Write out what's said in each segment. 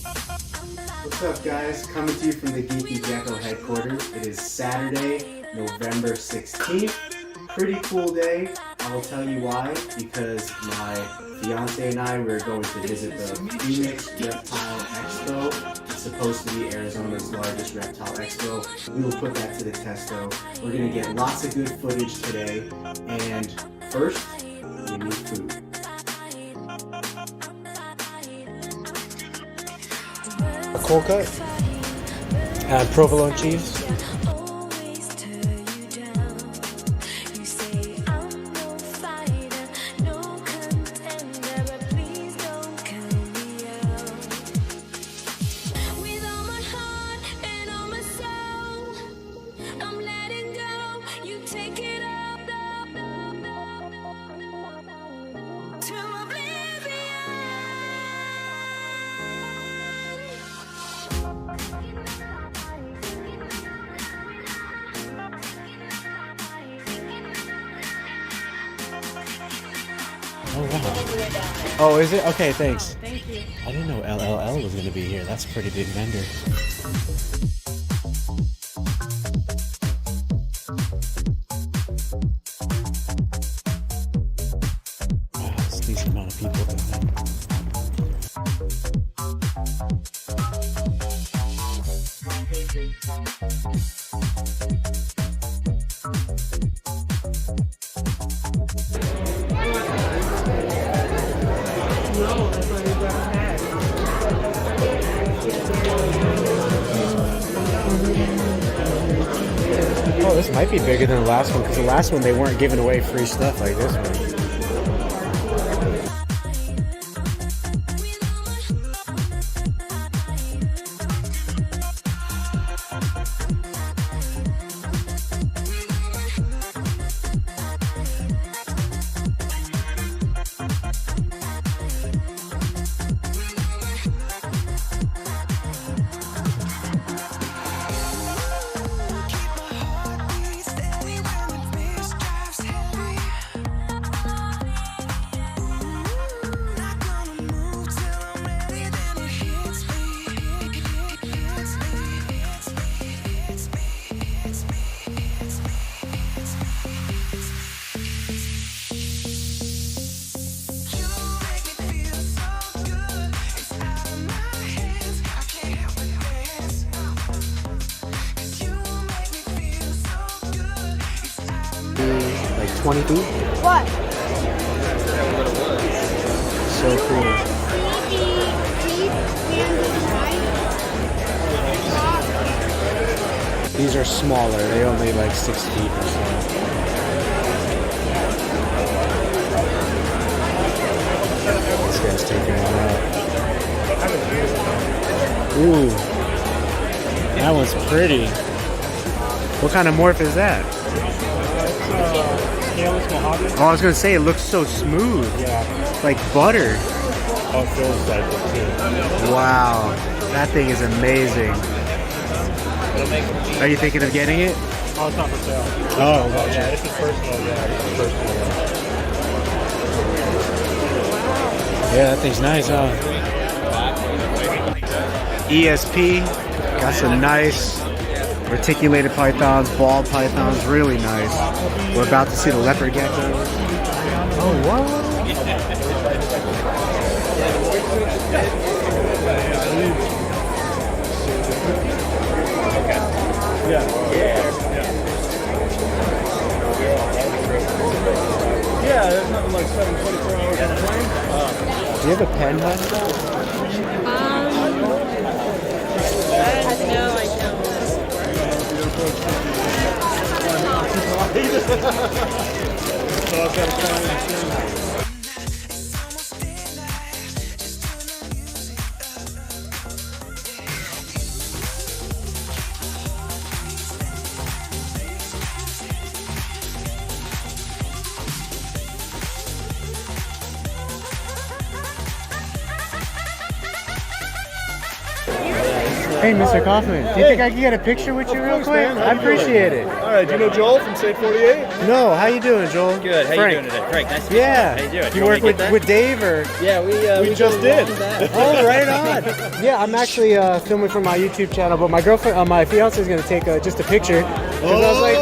What's up, guys? Coming to you from the Geeky Gecko headquarters. It is Saturday, November 16th. Pretty cool day. I will tell you why. Because my fiance and I were going to visit the Phoenix Reptile Expo. It's supposed to be Arizona's largest reptile expo. We will put that to the test, though. We're going to get lots of good footage today. And first, we need food. A cold cut, add provolone cheese. Oh wow. Oh, is it? Okay, thanks. Thank you. I didn't know LLL was going to be here. That's a pretty big vendor. Wow, that's a decent amount of people down there. Oh, this might be bigger than the last one, because the last one they weren't giving away free stuff like this one. Like 20 feet? What? So cool. These are smaller. They only like 6 feet or so. This guy's taking one out. Ooh. That one's pretty. What kind of morph is that? Oh, I was gonna say it looks so smooth. Yeah. Like butter. Oh, it feels like it too. Wow. That thing is amazing. Are you thinking of getting it? Oh, it's not for sale. Oh, gotcha. Yeah, this is personal. Yeah, this is personal. Yeah, that thing's nice, huh? ESP. Got some nice reticulated pythons, bald pythons, really nice. We're about to see the leopard gecko. Oh, what? Yeah, there's nothing like 24 hours on the plane. Do you have a pen, hon? No, I don't. So I've got to find Hey, Mr. Kaufman, do you think I can get a picture with you real quick? Man. I appreciate it. All right, do you know Joel from State 48? No, how you doing, Joel? Good. How Frank. you doing today, Frank? Nice to meet you. Yeah. How you doing? You want work me to get with Dave or? Yeah, We just did. Oh, right on. Yeah, I'm actually filming for my YouTube channel, but my girlfriend, my fiance is gonna take just a picture. 'Cause I was like,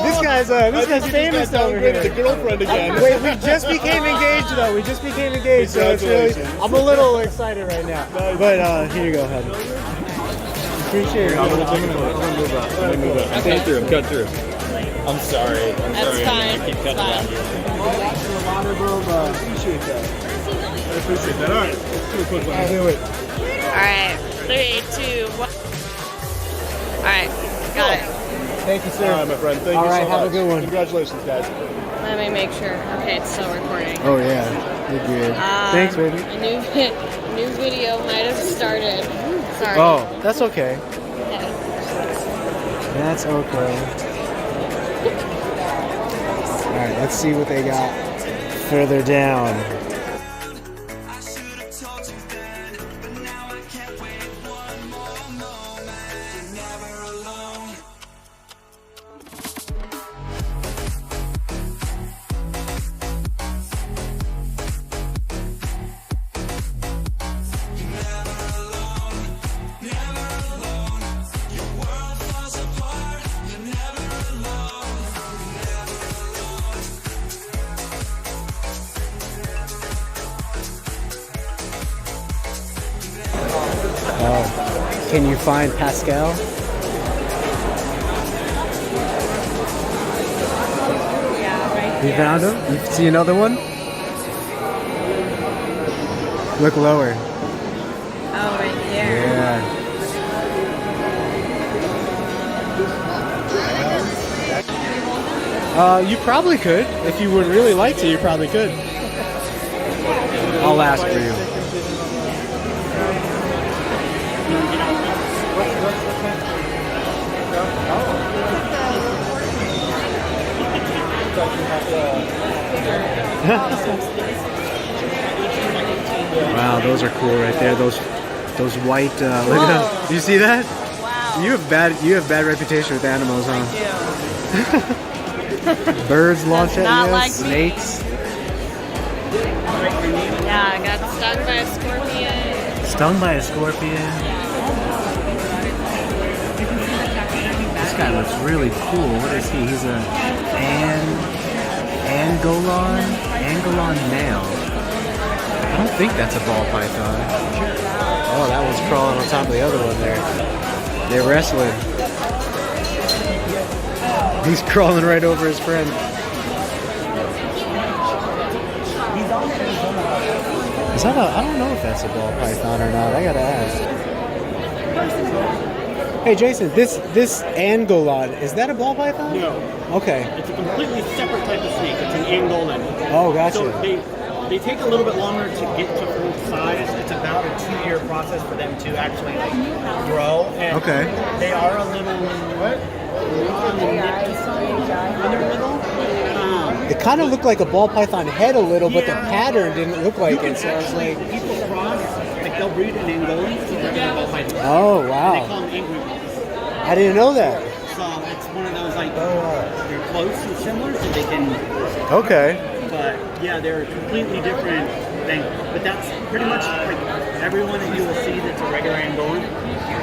this guy's famous over here. The girlfriend again. Wait, we just became engaged though. We just became engaged, so it's really. I'm a little excited right now. But here you go, honey. Appreciate it. I'm gonna move up. I'm cutting through. I'm sorry. That's fine. I keep cutting Fine. down here. Appreciate that. I appreciate that. All right, let's do a quick one. Do it. Alright, 3, 2, 1. Alright, got it. Thank you, All sir. right, my friend. Thank All you right, so have a much. good one. Congratulations, guys. Let me make sure. Okay, it's still recording. Oh yeah, you're good. Thanks, baby. A new video might have started. Sorry. Oh, that's okay. Yeah. That's okay. All right, let's see what they got further down. Oh, can you find Pascal? Yeah, right You here. found him? You see another one? Look lower. Oh, right here. Yeah. You probably could. If you would really like to, you probably could. I'll ask for you. Wow, those are cool right there. Those white. Look at them. Do you see that? Wow. You have bad reputation with animals, huh? Yeah. Birds launch at not you. like me. Snakes. Yeah, I got stung by a scorpion. Stung by a scorpion. This guy looks really cool. What is he? He's a Angolon male. I don't think that's a ball python. Oh, that one's crawling on top of the other one there. They're wrestling. He's crawling right over his friend. Is that I don't know if that's a ball python or not. I gotta ask. Hey Jason, this Angolon, is that a ball python? No, Okay. it's a completely separate type of snake. It's an Angolan. Oh, gotcha. So they take a little bit longer to get to full size. It's about a 2-year process for them to actually grow. And Okay. They are a little in their middle. It kind of looked like a ball python head a little, but the pattern didn't look like it. So I was like, People cross, like they'll breed an Angolan to regular ball python. oh They call wow, them angry balls. I didn't know that. So it's one of those like they're close and similar, so they can. Okay. But yeah, they're a completely different thing. But that's pretty much like everyone that you will see that's a regular Angolan.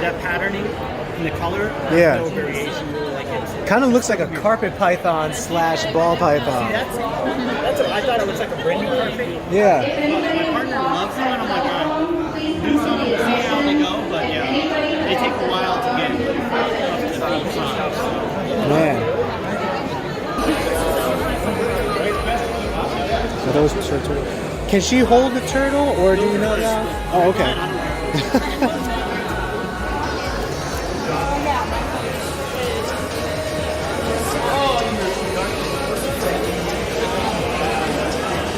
That patterning and the color, there's Yeah. no variation really. Like it's Kind of looks like a carpet python / ball python. that's I thought it was like a brand new carpet. Yeah. My partner loves them, and I'm like, all right, do something to see how they go. But yeah, they take a while to get up to full size. Man. Are those turtles? Can she hold the turtle, or do you know that? Oh, okay.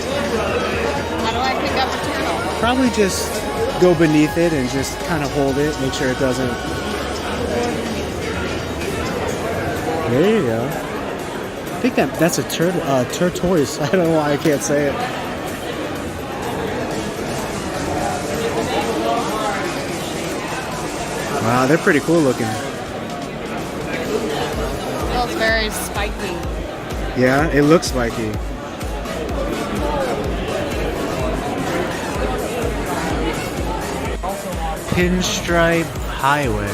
How do I pick up a turtle? Probably just go beneath it and just kind of hold it, make sure it doesn't. There you go. I think that's a tortoise. I don't know why I can't say it. Wow, they're pretty cool looking. Feels very spiky. Yeah, it looks spiky. Pinstripe Highway.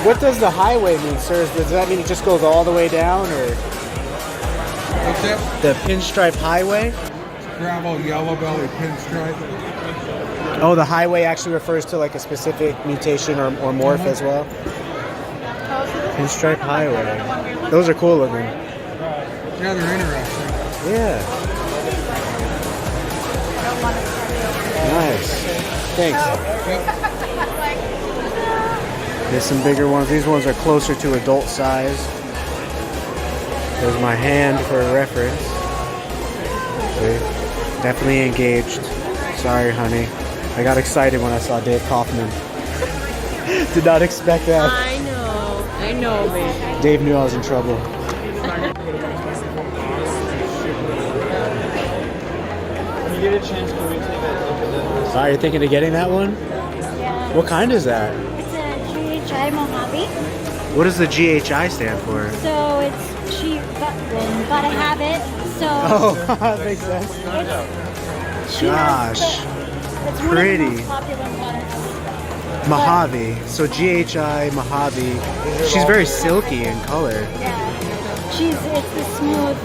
What does the highway mean, sir? Does that mean it just goes all the way down, or? What's that? The Pinstripe Highway? Gravel, yellow belly, pinstripe. Oh, the highway actually refers to like a specific mutation or morph as well. Pinstripe Highway. Those are cool looking. Yeah, they're interesting. Yeah. Nice. Thanks. There's some bigger ones. These ones are closer to adult size. There's my hand for a reference. See? Definitely engaged. Sorry, honey. I got excited when I saw Dave Kaufman. Did not expect that. I know, baby. Dave knew I was in trouble. When you get a chance, can we take a look at this? You're thinking of getting that one? Yeah. What kind is that? It's a GHI Mojave. What does the GHI stand for? So it's cheap, but gotta have it. So Oh, that makes sense. she has Gosh. it's one Pretty. of the most popular ones. Mojave. So GHI Mojave. She's very silky in color. Yeah. It's the smooth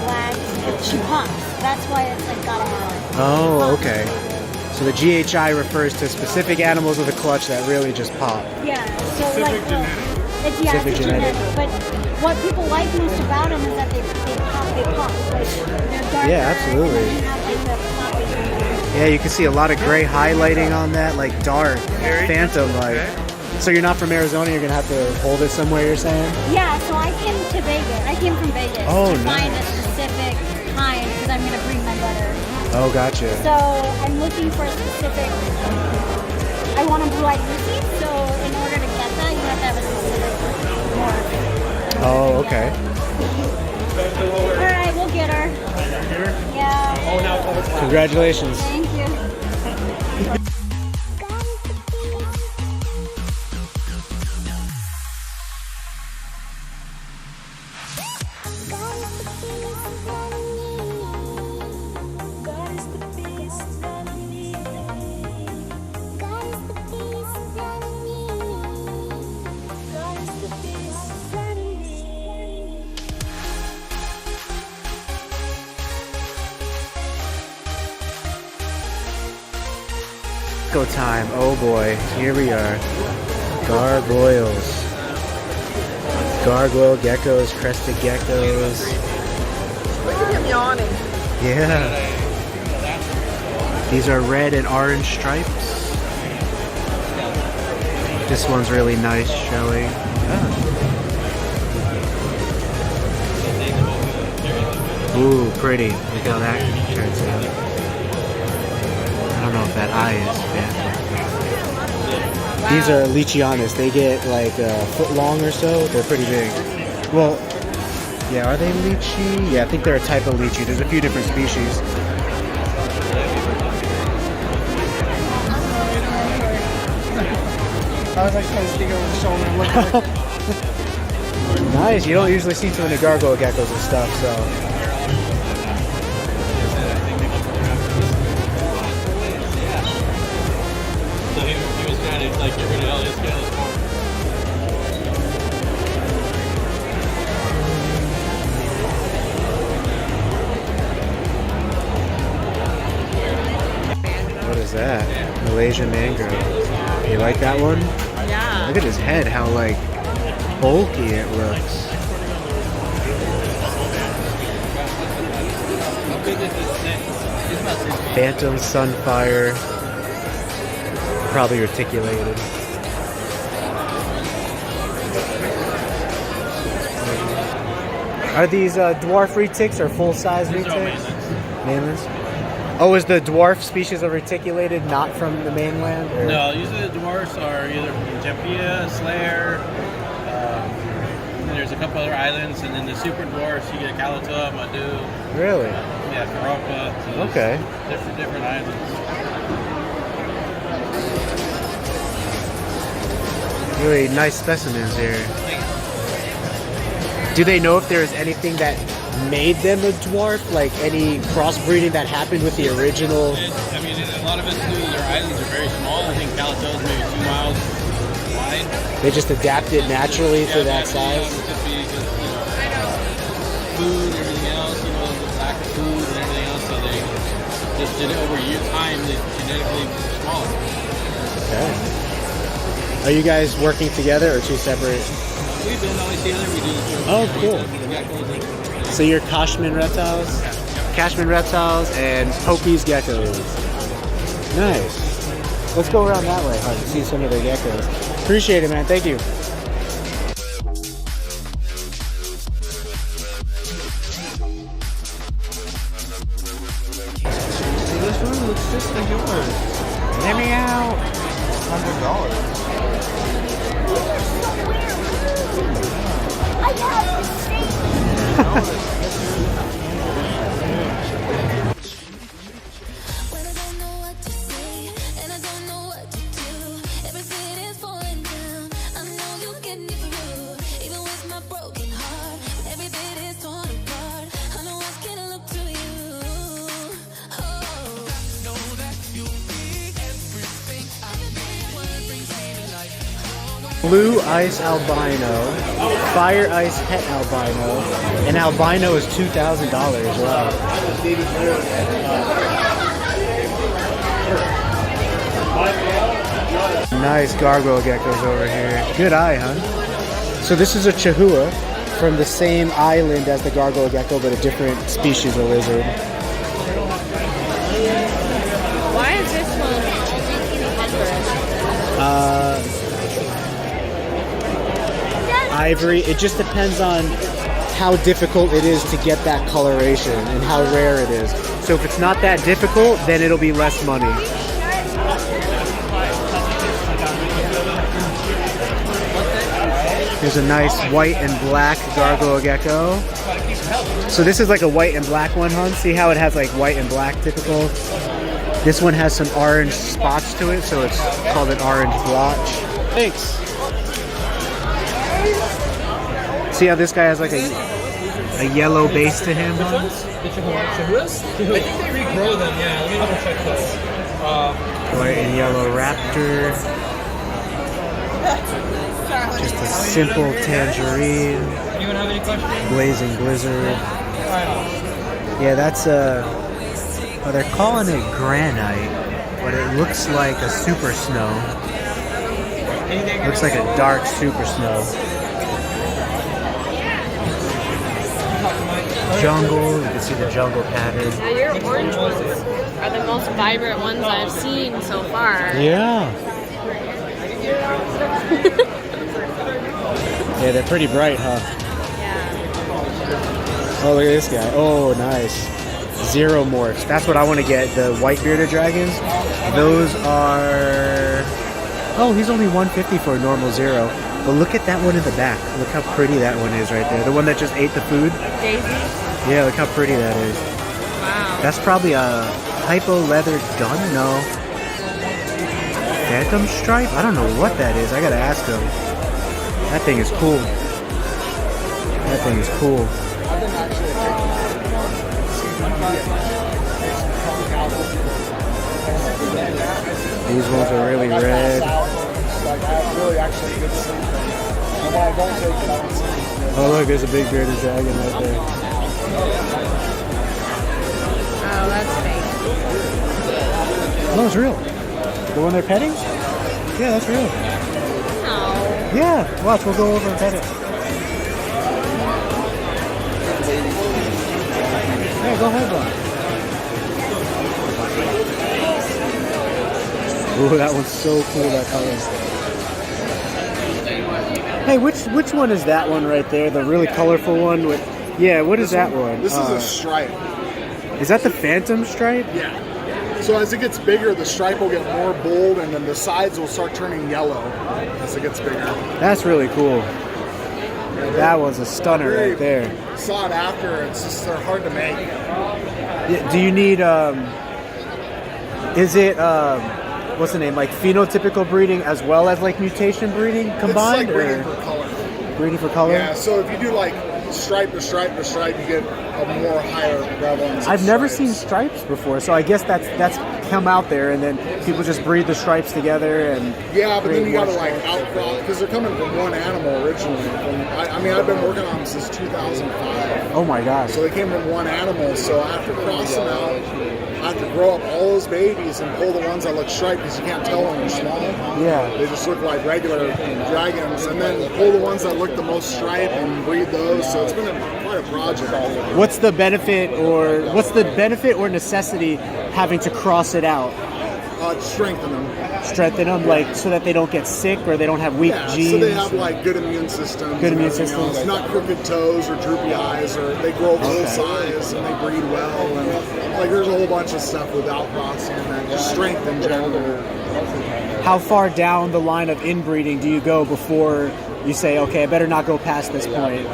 black. She pops. That's why it's like gotta have it. Oh, okay. So the GHI refers to specific animals of the clutch that really just pop. Yeah. So like it's Specific it's genetic. genetic. But what people like most about them is that they pop. Like they're darker. Yeah, absolutely. And then you have like the popping. Yeah, you can see a lot of gray highlighting on that, like dark, phantom like. So you're not from Arizona, you're gonna have to hold it somewhere, you're saying? Yeah, so I came to Vegas. I came from Vegas Oh, to find a nice. specific kind because I'm gonna breed my butter. Oh, gotcha. So I'm looking for a specific. I want a blue-eyed Lucy, so in order to get that, you have to have a specific morph. Oh, okay. All right, we'll get her. Yeah. Congratulations. Thank you. Gecko time. Oh boy, here we are. Gargoyles. Gargoyle geckos, crested geckos. Look at him yawning. Yeah. These are red and orange stripes. This one's really nice showing. Ooh, pretty. Look how that turns out. I don't know if that eye is fantastic. These are Leechianas. They get like a foot long or so. They're pretty big. Well, yeah, are they Leechy? Yeah, I think they're a type of Leechy. There's a few different species. I was like trying to stick over the shoulder and look like Nice. You don't usually see too many gargoyle geckos and stuff, so. He was trying to like get rid of all his scales. What is that? Malaysian mangrove. You like that one? Yeah. Look at his head, how like bulky it looks. Phantom Sunfire. Probably reticulated. Are these dwarf retics or full-size retics? Mainlands? Oh, is the dwarf species of reticulated not from the mainland? Or? No, usually the dwarfs are either from Jampia, Slayer, and there's a couple other islands, and then the super dwarfs, you get Kalatoa, Madu, Really? yeah, Karopa. So Okay. different islands. Really nice specimens here. Do they know if there's anything that made them a dwarf? Like any crossbreeding that happened with the original? I mean, a lot of it's due to their islands are very small. I think Calateau's maybe 2 miles wide. They just adapted naturally for that size? It could be just, food, everything else, the lack of food and everything else. So they just did it over time. They genetically smaller. Okay. Are you guys working together or two separate? We build always together. We do the Oh, cool. So you're Cashman Reptiles? Cashman Reptiles and Hoki's Geckos. Nice. Let's go around that way, huh, to see some of their geckos. Appreciate it, man. Thank you. This one looks just like yours. Let me out. $100. I have the same. When I don't know what to say and I don't know what to do, everything is falling down. I know you'll get me through, even with my broken heart. When everything is torn apart, I know I can look to you. Oh, know that you'll be everything I need. What brings me to life. Blue Ice Albino, Fire Ice Het Albino, and Albino is $2,000. Wow. Nice gargoyle geckos over here. Good eye, huh? So this is a Chihuahua from the same island as the gargoyle gecko, but a different species of lizard. Why is this one only 300? Ivory, it just depends on how difficult it is to get that coloration and how rare it is. So if it's not that difficult, then it'll be less money. Here's a nice white and black gargoyle gecko. So this is like a white and black one, huh? See how it has like white and black typical? This one has some orange spots to it, so it's called an orange blotch. Thanks. See how this guy has like a yellow base to him? The Chihuahuas? I think they regrow them, yeah. Let me double check this. White and yellow raptor. Just a simple tangerine. Anyone have any questions? Blazing blizzard. Yeah, that's well, they're calling it granite, but it looks like a super snow. Looks like a dark super snow. Jungle, you can see the jungle pattern. Yeah, your orange ones are the most vibrant ones I've seen so far. Yeah. Yeah, they're pretty bright, huh? Yeah. Oh, look at this guy. Oh, nice. Zero morphs. That's what I want to get, the white bearded dragons. Those are... Oh, he's only $150 for a normal zero. But look at that one in the back. Look how pretty that one is right there. The one that just ate the food. Daisy? Yeah, look how pretty that is. Wow. That's probably a hypo leather gun? No. Phantom stripe? I don't know what that is. I gotta ask him. That thing is cool. That thing is cool. These ones are really red. Oh look, there's a big bearded dragon right there. Oh, that's fake. No, it's real. The one they're petting? Yeah, that's real. Oh. Yeah, watch, we'll go over and pet it. Yeah, go ahead, bud. Ooh, that one's so cool, that color. Hey, which one is that one right there? The really colorful one with... Yeah, what is that one? This is a stripe. Is that the phantom stripe? Yeah. So as it gets bigger, the stripe will get more bold, and then the sides will start turning yellow as it gets bigger. That's really cool. That was a stunner right there. Sought after. It's just they're hard to make. Yeah, do you need is it what's the name? Like phenotypical breeding as well as like mutation breeding combined, It's like breeding or for color. breeding for color? Yeah, so if you do like stripe to stripe to stripe, you get a more higher prevalence. I've of never stripes. seen stripes before, so I guess that's come out there, and then people just breed the stripes together and Yeah, but then create you got to more like stripes. outcrop because they're coming from one animal originally. I mean, I've been working on them since 2005. Oh my gosh. So they came from one animal. So I have to cross them out. I have to grow up all those babies and pull the ones that look striped because you can't tell when they're small. Yeah. They just look like regular dragons, and then pull the ones that look the most striped and breed those. So it's been quite a project. What's the benefit or necessity having to cross it out? Strengthen them. Strengthen them, like so that they don't get sick or they don't have weak Yeah, genes. so they have like good immune systems. Good and immune everything systems. else. Not crooked toes or droopy eyes, or they grow full size and they breed well. And like there's a whole bunch of stuff without crossing and just strength in general. How far down the line of inbreeding do you go before you say, okay, I better not go past this point?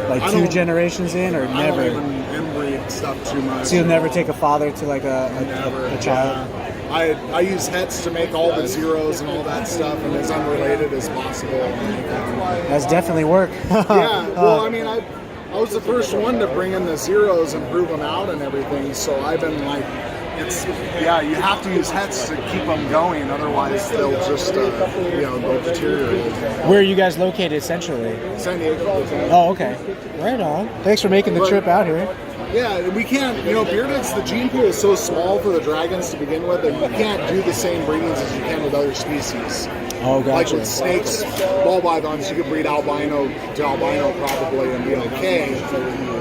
Like I 2 don't- generations in, or I don't never? even inbreed stuff too much. So you'll never take a father to like a child? Yeah. I use hets to make all the zeros and all that stuff, and as unrelated as possible. That's definitely work. Yeah, well, I mean, I was the first one to bring in the zeros and prove them out and everything, so I've been like, you have to use hets to keep them going, otherwise they'll just, they'll deteriorate. Where are you guys located centrally? San Diego. Oh, okay. Right on. Thanks for making the trip out here. Yeah, we can't, beardeds, the gene pool is so small for the dragons to begin with that you can't do the same breedings as you can with other species. Oh, gotcha. Like with snakes, ball pythons, you could breed albino to albino probably and be okay.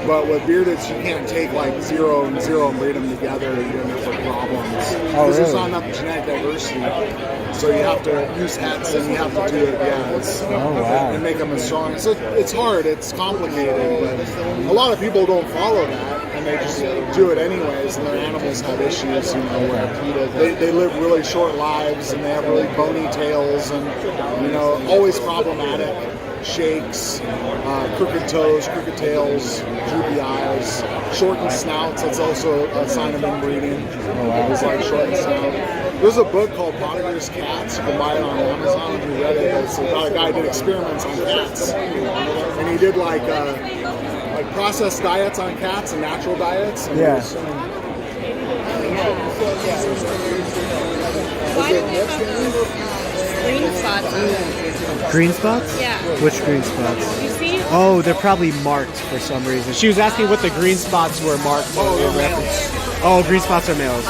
But with beardeds, you can't take like 0 and 0 and breed them together and you end up with problems. Because there's not enough genetic diversity. So you have to use hets and you have to do it, and make them as strong. So it's hard, it's complicated, but a lot of people don't follow that. And they just do it anyways, and their animals have issues, where they live really short lives, and they have really bony tails, and, always problematic. Shakes, crooked toes, crooked tails, droopy eyes, shortened snouts, that's also a sign of inbreeding. It's like shortened snout. There's a book called Potter's Cats, you can buy it on Amazon if you read it. It's about a guy who did experiments on cats, and he did like processed diets on cats and natural diets. And Why do we have green spots on them? Green spots? Yeah. Which green spots? You see? Oh, they're probably marked for some reason. She was asking what the green spots were marked for. Oh, green spots are males.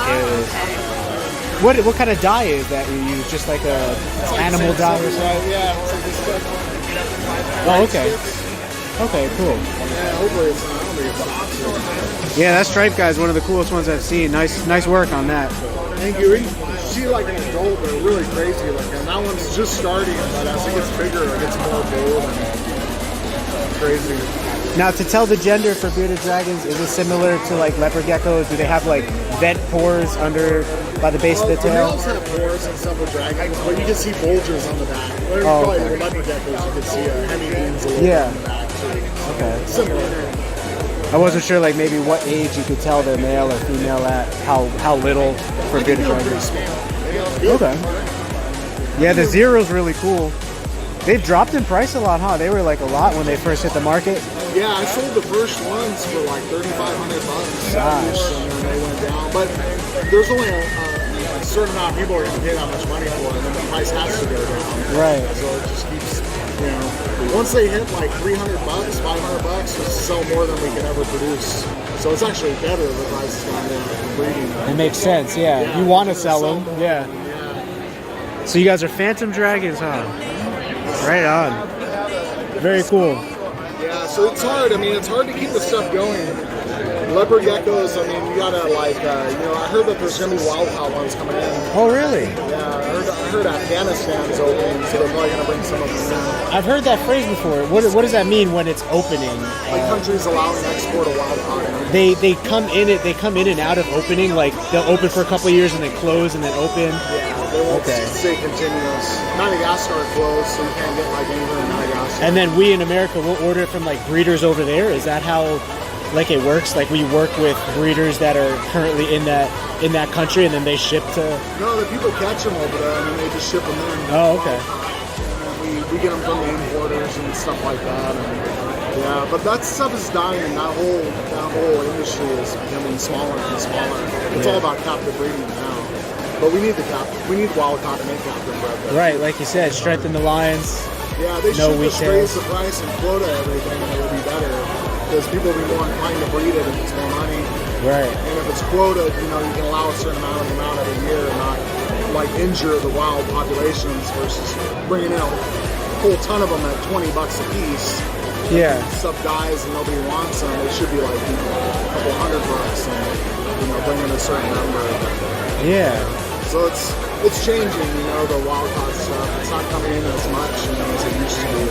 What kind of dye is that you use? Just like a animal dye or something? Oh, okay. Okay, cool. Yeah, hopefully it's not. I don't think it's toxic. Yeah, that stripe guy is one of the coolest ones I've seen. Nice work on that. Thank you. See, like an adult, they're really crazy looking. That one's just starting, but as it gets bigger, it gets more bold and crazy. Now, to tell the gender for bearded dragons, is it similar to like leopard geckos? Do they have like vent pores by the base of the The tail? males have pores and stuff with dragons, but you can see bulges on the back. Probably with leopard geckos, you can see a hemibeans a little bit on the back too. Okay. Similar. I wasn't sure like maybe what age you could tell they're male or female at, how little for bearded dragons. Okay. Yeah, the Zero's really cool. They've dropped in price a lot, huh? They were like a lot when they first hit the market. Yeah, I sold the first ones for like $3,500. Gosh. And then they went down. But there's only a certain amount of people are going to pay that much money for it, and then the price has to go down. Right. So it just keeps, once they hit like $300, $500, we sell more than we can ever produce. So it's actually better the price is going down for breeding. It makes sense, yeah. You want to sell them, yeah. So you guys are phantom dragons, huh? Right on. Very cool. Yeah, so it's hard. I mean, it's hard to keep the stuff going. Leopard geckos, I mean, you gotta I heard that there's gonna be wildcat ones coming in. Oh, really? Yeah, I heard Afghanistan's open, so they're probably gonna bring some of them in. I've heard that phrase before. What does that mean when it's opening? Like countries allowing export of wildcat. They come in and out of opening. Like they'll open for a couple of years and then close and then open. Yeah, they won't stay continuous. Madagascar closed, so you can't get like anywhere in Madagascar. And then we in America will order it from like breeders over there. Is that how like it works? Like we work with breeders that are currently in that in that country and then they ship to. No, the people catch them over there and then they just ship them in. Oh, okay. And we get them from the importers and stuff like that. And, yeah, but that stuff is dying. That whole industry is becoming smaller and smaller. It's all about captive breeding now. But we need wild caught to make captive bred. Right, like you said, strengthen the lines. Yeah, they No should just weak raise tails. the price and quota everything, and it would be better. Because people will be more inclined to breed it if it's more money. Right. And if it's quoted, you know, you can allow a certain amount every year and not like injure the wild populations versus bringing in a whole ton of them at $20 a piece. Yeah. Stuff dies and nobody wants them. They should be like, you know, a couple $100 and, you know, bring in a certain number. Yeah. So it's changing, you know, the wild caught stuff. It's not coming in as much, you know, as it used to be.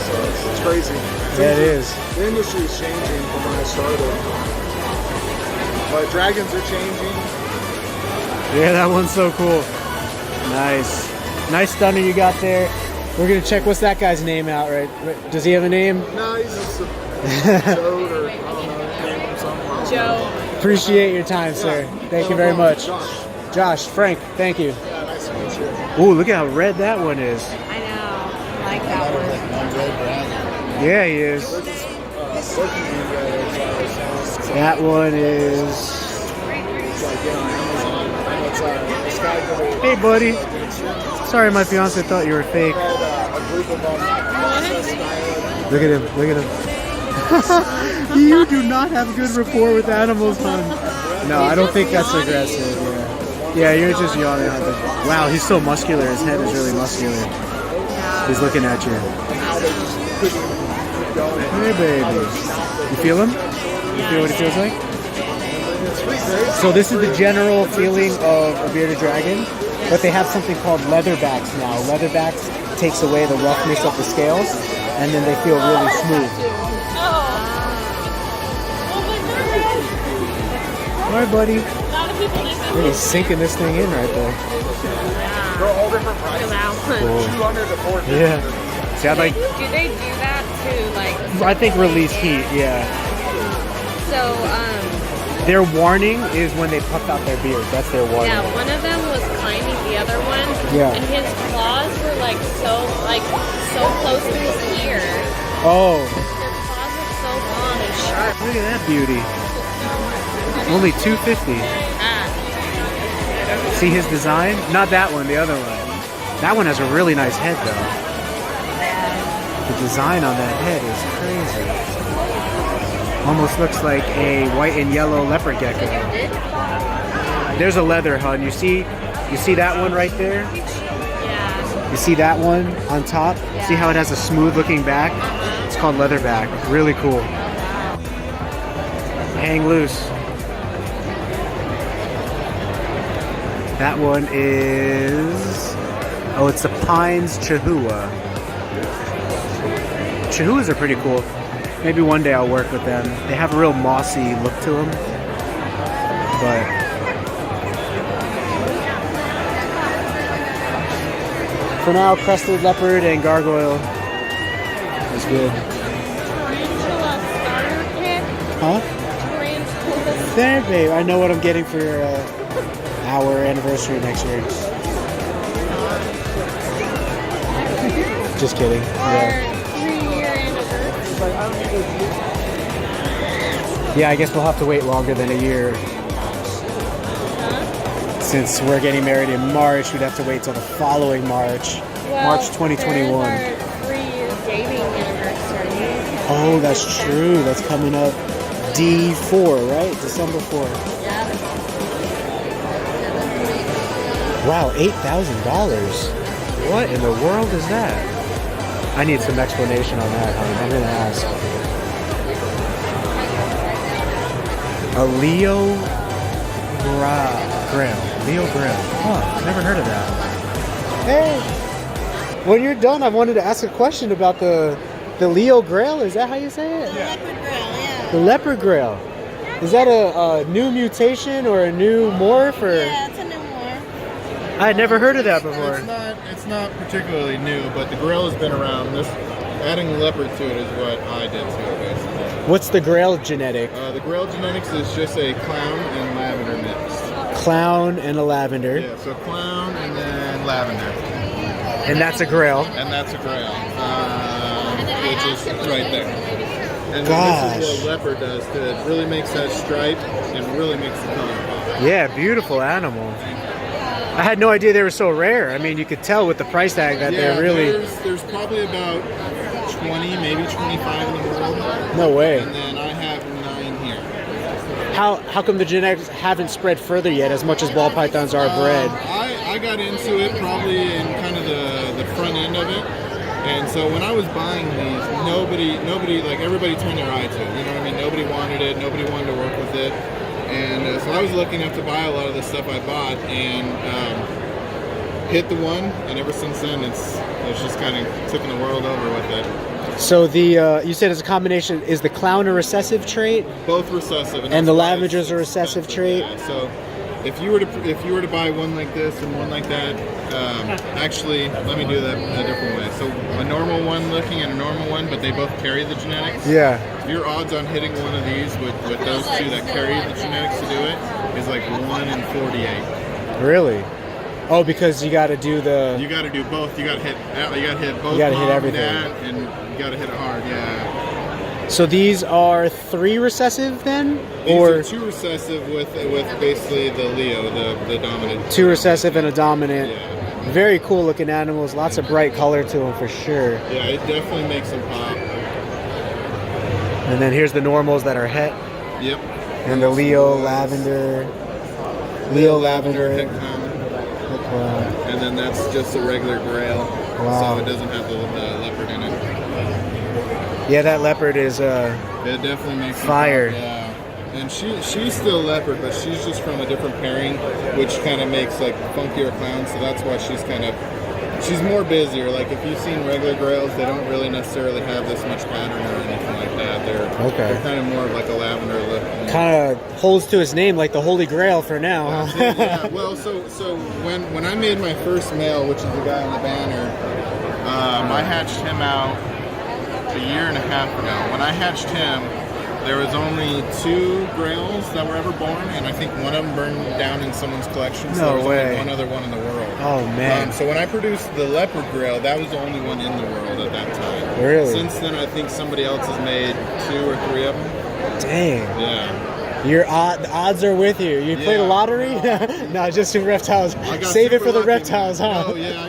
So it's crazy. Yeah, it is. The industry is changing from when I started. But dragons are changing. Yeah, that one's so cool. Nice. Nice stunner you got there. We're going to check what's that guy's name out, right? Does he have a name? No, he's just a toad or I don't know, name or something. Joe. Appreciate your time, sir. Thank you very much. Josh, Frank, thank you. Yeah, nice to meet you. Ooh, look at how red that one is. I know. I like that one. Yeah, he is. That one is... Hey, buddy. Sorry, my fiance thought you were fake. Look at him. Look at him. You do not have good rapport with animals, hon. No, I don't think that's aggressive. Yeah, you're just yawning at the... Wow, he's so muscular. His head is really muscular. He's looking at you. Hey, baby. You feel him? You feel what it feels like? So this is the general feeling of a bearded dragon, but they have something called leatherbacks now. Leatherbacks takes away the roughness of the scales, and then they feel really smooth. All right, buddy. Really sinking this thing in right there. They're all different prices. Cool. Yeah. See, I'd like... Do they do that to like... I think release heat, yeah. So, their warning is when they puff out their beard. That's their warning. yeah, one of them was climbing the other one. Yeah. And his claws were so close to his ear. Oh. Their claws were so long and sharp. Look at that beauty. Only $250. See his design? Not that one, the other one. That one has a really nice head though. The design on that head is crazy. Almost looks like a white and yellow leopard gecko. There's a leather, hun. You see that one right there? Yeah. You see that one on top? Yeah. See how it has a smooth looking back? It's called leatherback. Really cool. Hang loose. That one is... Oh, it's the Pines Chihuahua. Chihuahuas are pretty cool. Maybe one day I'll work with them. They have a real mossy look to them. But... for now, crested leopard and gargoyle is good. Huh? There, babe. I know what I'm getting for our anniversary next year. Just kidding. Yeah. Yeah, I guess we'll have to wait longer than a year. Since we're getting married in March, we'd have to wait till the following March. Well, March 2021. Our 3-year dating anniversary. Oh, that's true. That's coming up D4, right? December 4. Yeah. Wow, $8,000. What in the world is that? I need some explanation on that, honey. I'm going to ask. A Leo Grail. Leo Grail. Huh, never heard of that. Hey! When you're done, I wanted to ask a question about the Leo Grail. Is that how you say it? The leopard grail, yeah. The leopard grail. Is that a new mutation or a new morph? Or? Yeah, it's a new morph. I had never heard of that before. It's not particularly new, but the grail has been around. Adding leopard to it is what I did to it, basically. What's the grail genetic? The grail genetics is just a clown and lavender mixed. clown and a lavender. Yeah, so clown and then lavender. And that's a grail. And that's a grail, which is right there. And Gosh. this is what leopard does. It really makes that stripe and really makes the color pop. Yeah, beautiful animal. I had no idea they were so rare. I mean, you could tell with the price tag that they're really... There's probably about 20, maybe 25 in the world. No way. And then I have 9 here. How come the genetics haven't spread further yet as much as ball pythons are bred? I got into it probably in kind of the front end of it. And so when I was buying these, nobody, like everybody turned their eye to it. You know what I mean? Nobody wanted it. Nobody wanted to work with it. And so I was lucky enough to buy a lot of the stuff I bought and hit the one. And ever since then, it's just kind of taken the world over with it. So the you said it's a combination. Is the clown a recessive trait? Both recessive. And the lavenders a recessive trait. Yeah, so if you were to buy one like this and one like that, actually, let me do that a different way. So a normal one looking and a normal one, but they both carry the genetics. Yeah. Your odds on hitting one of these with those two that carry the genetics to do it is like 1 in 48. Really? Oh, because you got to do the. You got to do both. You got to hit both. You got to hit everything. And you got to hit it hard. Yeah. So these are 3 recessive then, These or are 2 recessive with basically the Leo, the dominant. 2 recessive and a dominant. Yeah. Very cool looking animals. Lots of bright color to them for sure. Yeah, it definitely makes them pop. And then here's the normals that are het. Yep. And the Leo lavender. Leo lavender. Het clown. And then that's just a regular grail. Wow. So it doesn't have the leopard in it. Yeah, that leopard is It definitely makes them fire. pop, yeah. And she's still leopard, but she's just from a different pairing, which kind of makes like funkier clowns. So that's why she's more busier. Like if you've seen regular grails, they don't really necessarily have this much pattern or anything like that. They're kind of more of like a lavender look. kind of holds to his name like the Holy Grail for now. Huh? Yeah. Well, so when I made my first male, which is the guy on the banner, I hatched him out a year and a half ago. When I hatched him, there was only 2 grails that were ever born, and I think one of them burned down in someone's collection. So No there was way. only one other one in the world. Oh man. So when I produced the leopard grail, that was the only one in the world at that time. Really? Since then, I think somebody else has made 2 or 3 of them. Dang. Yeah. The odds are with you. You played a lottery? No, just in reptiles. Save it for the reptiles, huh? Oh yeah.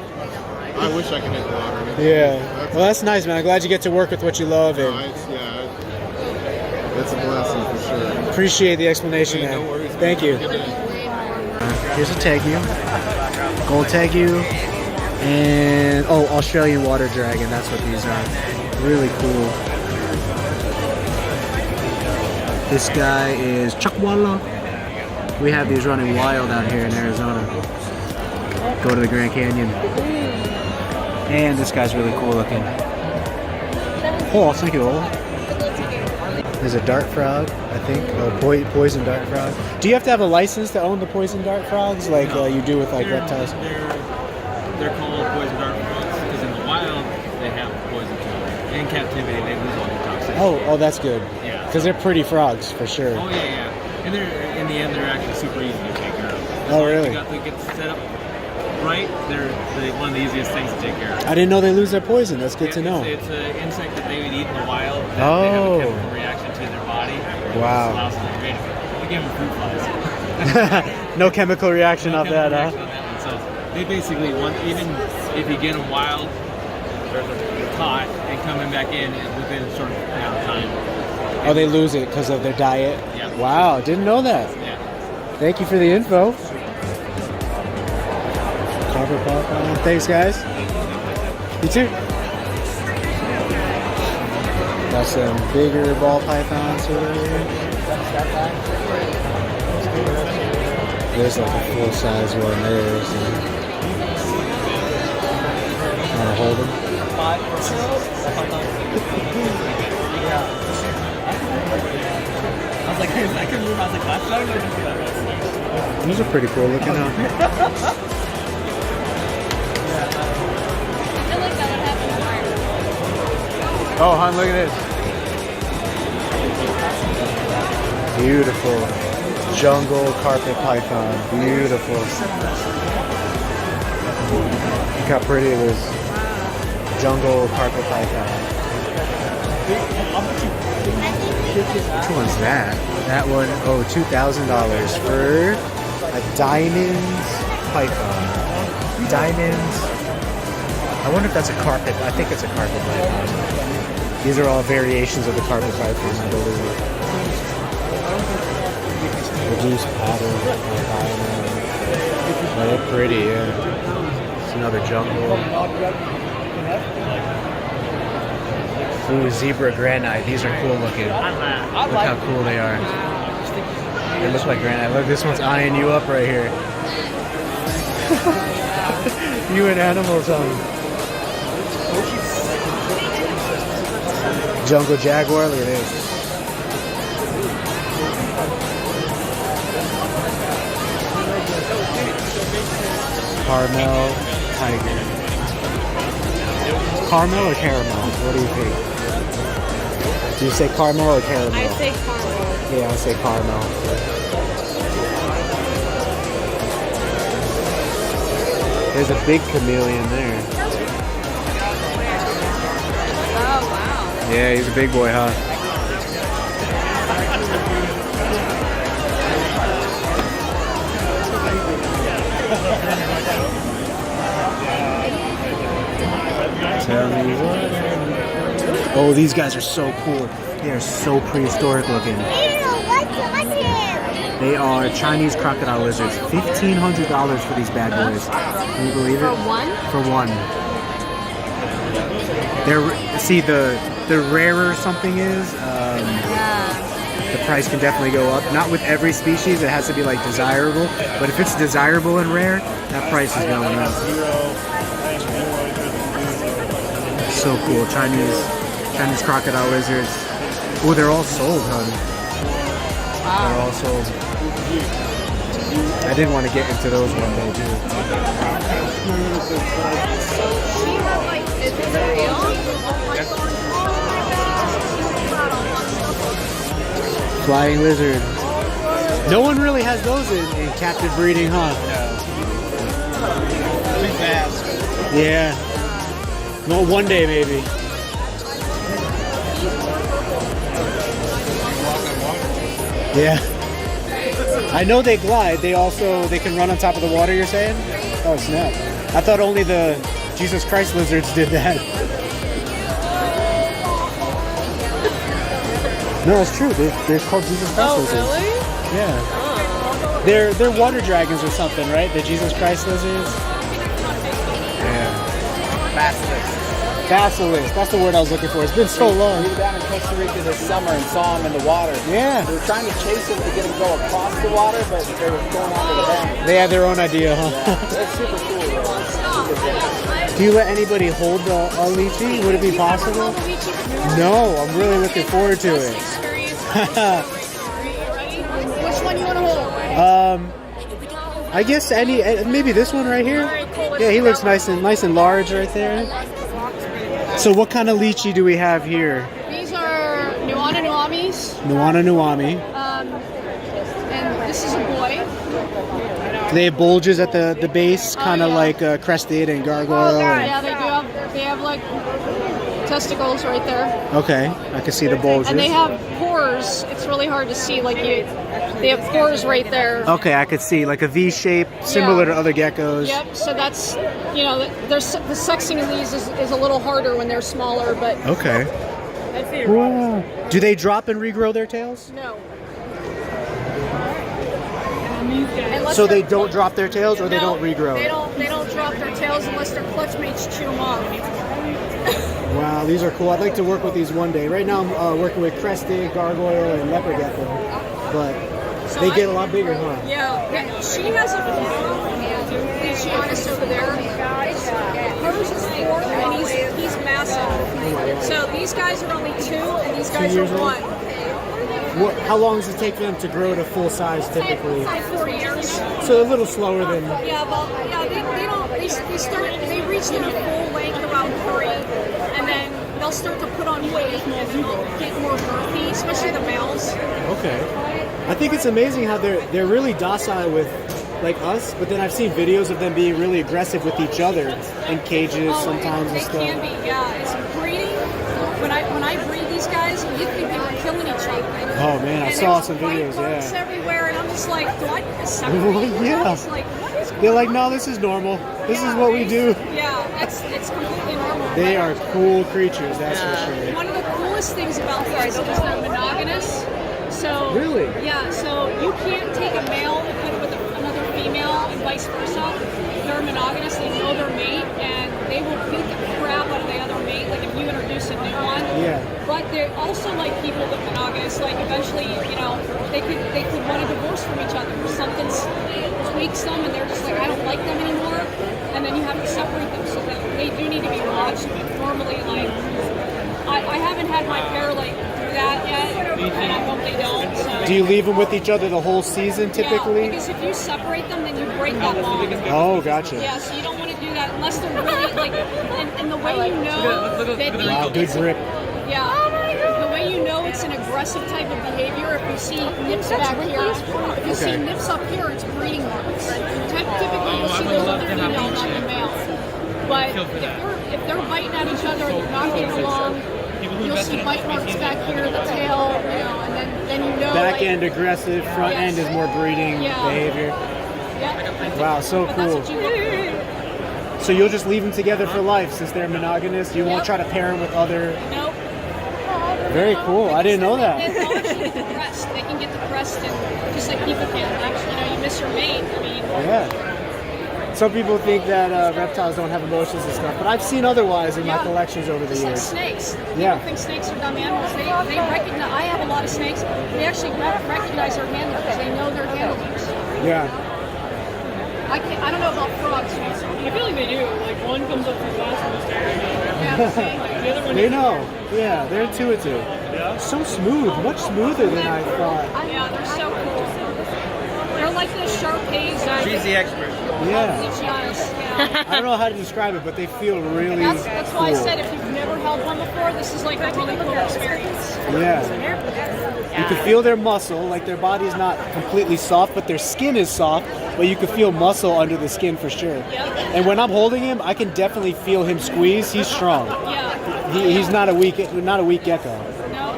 I wish I could hit the lottery. Yeah. Well, that's nice, man. I'm glad you get to work with what you love. And it's a blessing for sure. appreciate the explanation, man. No worries, Thank you. Here's a tegu, gold tegu, and Australian water dragon. That's what these are. Really cool. This guy is Chuckwalla. We have these running wild out here in Arizona. Go to the Grand Canyon. And this guy's really cool looking. Oh, thank you all. There's a dart frog, I think, poison dart frog. Do you have to have a license to own the poison dart frogs, like you do with like reptiles? They're called poison dart frogs because in the wild they have poison to them. In captivity they lose all the toxicity. Oh, that's good. Yeah. Because they're pretty frogs for sure. Oh yeah. And in the end they're actually super easy to take care of. Oh really? You got to get set up right. They're one of the easiest things to take care of. I didn't know they lose their poison. That's good to know. It's an insect that they would eat in the wild. That Oh. They have a chemical reaction to their body. Wow. It allows them to remain. We give them fruit flies. No chemical reaction off that, huh? So they basically even if you get them wild, or caught and coming back in within a short amount of time. Oh, they lose it because of their diet? Yeah. Wow, didn't know that. Yeah. Thank you for the info. Copper python. Thanks, guys. You too. Got some bigger ball pythons over here. There's like a full-size one there. So. Want to hold them? I was like, I can move. I was like, that's not These are pretty cool looking, huh? Oh, hon, look at this. Beautiful. Jungle carpet python. Beautiful. Look how pretty it is. Jungle carpet python. Which one's that? That one, oh, $2,000 for a diamond python. Diamonds. I wonder if that's a carpet. I think it's a carpet python. These are all variations of the carpet python, I believe. Reduced pattern. Oh, they're pretty, yeah. It's another jungle. Ooh, zebra granite. These are cool looking. Look how cool they are. They look like granite. Look, this one's eyeing you up right here. You and animals on. Jungle jaguar, look at this. Caramel tiger. Caramel or caramel? What do you think? Do you say caramel or caramel? I say caramel. Yeah, I say caramel. There's a big chameleon there. Oh, wow. Yeah, he's a big boy, huh? Tell me what. Oh, these guys are so cool. They are so prehistoric looking. They are Chinese crocodile lizards. $1,500 for these bad boys. Can you believe it? For one? For one. They're, see, the rarer something is, the price can definitely go up. Not with every species, it has to be like desirable. But if it's desirable and rare, that price is going up. So cool. Chinese crocodile lizards. Oh, they're all sold, honey. They're all sold. I did want to get into those one day too. She had like, is it real? Flying lizard. No one really has those in captive breeding, huh? Too fast. Yeah. Well, one day maybe. Yeah. I know they glide. They can run on top of the water, you're saying? Oh, snap. I thought only the Jesus Christ lizards did that. No, it's true. They're called Jesus Christ lizards. Oh, really? Yeah. Oh. They're water dragons or something, right? The Jesus Christ lizards? Yeah. Basilisk. That's the word I was looking for. It's been so long. We were down in Costa Rica this summer and saw them in the water. Yeah. We were trying to chase them to get them to go across the water, but they were going onto the bank. They had their own idea, huh? Yeah, that's super cool. Do you let anybody hold a Leechy? Would it be possible? No, I'm really looking forward to it. Which one you want to hold? I guess maybe this one right here. Yeah, he looks nice and large right there. So what kind of Leechy do we have here? These are Nuana Nuamis. Nuana Nuami. And this is a boy. They have bulges at the base, kind of like crested and gargoyle. Yeah, they have like testicles right there. Okay, I can see the bulges. And they have pores. It's really hard to see. Like they have pores right there. Okay, I could see like a V shape, similar to other geckos. Yep. So that's the sexing of these is a little harder when they're smaller, but okay. Wow. Do they drop and regrow their tails? No. So they don't drop their tails, or they don't regrow? They don't drop their tails unless their clutch mates chew them off. Wow, these are cool. I'd like to work with these one day. Right now I'm working with crested, gargoyle, and leopard gecko, but they get a lot bigger, huh? Yeah, she has a Leechies over there. Hers is 4, and he's massive. So these guys are only 2, and these guys are 1. How long does it take for them to grow to full size typically? 4 years. So a little slower than. Yeah, well, they reach their full length around 3, and then they'll start to put on weight, get more girthy, especially the males. Okay. I think it's amazing how they're really docile with like us, but then I've seen videos of them being really aggressive with each other in cages sometimes and They stuff. can be, yeah. It's breeding. When I breed these guys, you think they were killing each other. Oh man, I And saw there's some white videos. marks Yeah, everywhere, and I'm just like, do I need to separate you Yeah. guys? Like, what is they're going like, on? no, this is normal. This is Yeah, what we do. Yeah, it's completely normal. They But are cool creatures, that's for sure. one of the coolest things about these is they're monogamous. So Really? Yeah, so you can't take a male and put it with another female and vice versa. They're monogamous, they know their mate, and they will beat the crap out of the other mate, like if you introduce a new one. Yeah. But they're also like people with monogamous, like eventually, you know, they could want a divorce from each other. Something tweaks them and they're just like, I don't like them anymore. And then you have to separate them, so that they do need to be watched. But normally, like, I haven't had my pair like do that yet, and I hope they don't. So. Do you leave them with each other the whole season typically? Yeah, because if you separate them, then you break that bond. Oh, gotcha. Yeah, so you don't want to do that unless they're really like, and the way you know that Wow, good grip. yeah, the way you know it's an aggressive type of behavior, if you see nips back here, if you see Okay. nips up here, it's breeding marks. Typically, you'll see those other female, not the male. But if they're biting at each other and they're not getting along, you'll see bite marks back here, the tail, you know, and then you know. Back like, end aggressive, front Yes. end is more breeding Yeah. behavior. Yeah. Wow, so But that's cool. what you look for. So you'll just leave them together for life since they're monogamous. You won't try to pair them with other. Nope. Very cool. I didn't know that. They'll actually depressed. They can get depressed, and just like people can. Actually, you know, you miss your mate. I mean, Yeah. Some people think that reptiles don't have emotions and stuff, but I've seen otherwise in my Yeah. collections over the just like years. snakes. Yeah. People think snakes are dumb animals. They recognize. I have a lot of snakes. They actually recognize their handlers. They know their handlers. Yeah. I don't know about frogs. I feel like they do. Like one comes up too fast and just Yeah, see? like the other one. They know. Yeah, they're intuitive. Yeah. So smooth, much smoother than I thought. Yeah, they're so cool. They're like the Sharpays. She's the expert. Yeah. Leechies. Yeah. I don't know how to describe it, but they feel really That's why I cool. said if you've never held one before, this is like a really cool experience. Yeah. You can feel their muscle, like their body's not completely soft, but their skin is soft, but you can feel muscle under the skin for sure. Yep. And when I'm holding him, I can definitely feel him squeeze. He's strong. Yeah. He's not a weak gecko. No.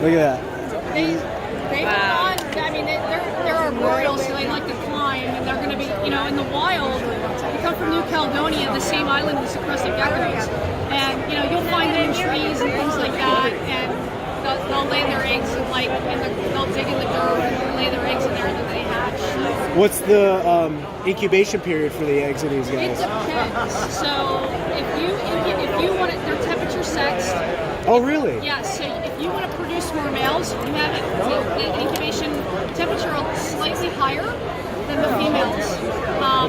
Look at that. They wow. I mean, they're arboreal, so they like to climb, and they're going to be, you know, in the wild. They come from New Caledonia, the same island as the crested geckos, and you know, you'll find them in trees and things like that, and they'll lay their eggs and like, they'll dig in the dirt and lay their eggs in there, and then they hatch. What's the incubation period for the eggs of these It guys? depends. So if you want it, they're temperature sexed. Oh, really? Yeah, so if you want to produce more males, you have the incubation temperature slightly higher than the females.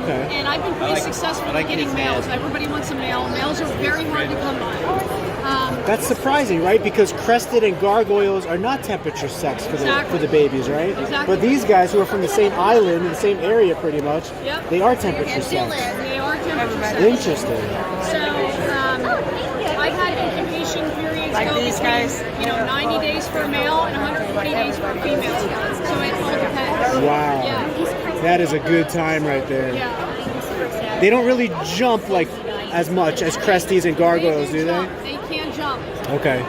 Okay. And I've been pretty successful at getting males. Everybody wants a male. Males are very hard to come by. That's surprising, right? Because crested and gargoyles are not temperature sex for the babies, right? Exactly. But these guys who are from the same island, in the same area pretty much, Yep. they are temperature sex. They are temperature sexed. Interesting. So I've had incubation periods go between 90 days for a male and 120 days for a female. So it all depends. Wow. Yeah. That is a good time right there. Yeah. They don't really jump like as much as cresties and gargoyles, do they? They can jump. Okay.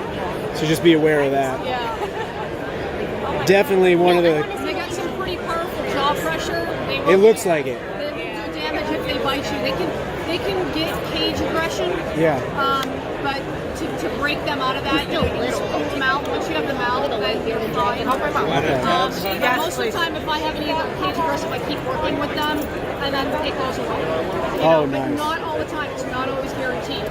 So just be aware of that. Yeah. Definitely one of the... They got some pretty powerful jaw pressure. They It looks like it. They will do damage if they bite you. They can get cage aggression. Yeah. But to break them out of that, you need to pull them out. Once you have them out, then you're fine. But most of the time, if I have any of them cage aggressive, I keep working with them, and then it goes away. Oh, But nice. not all the time. It's not always guaranteed.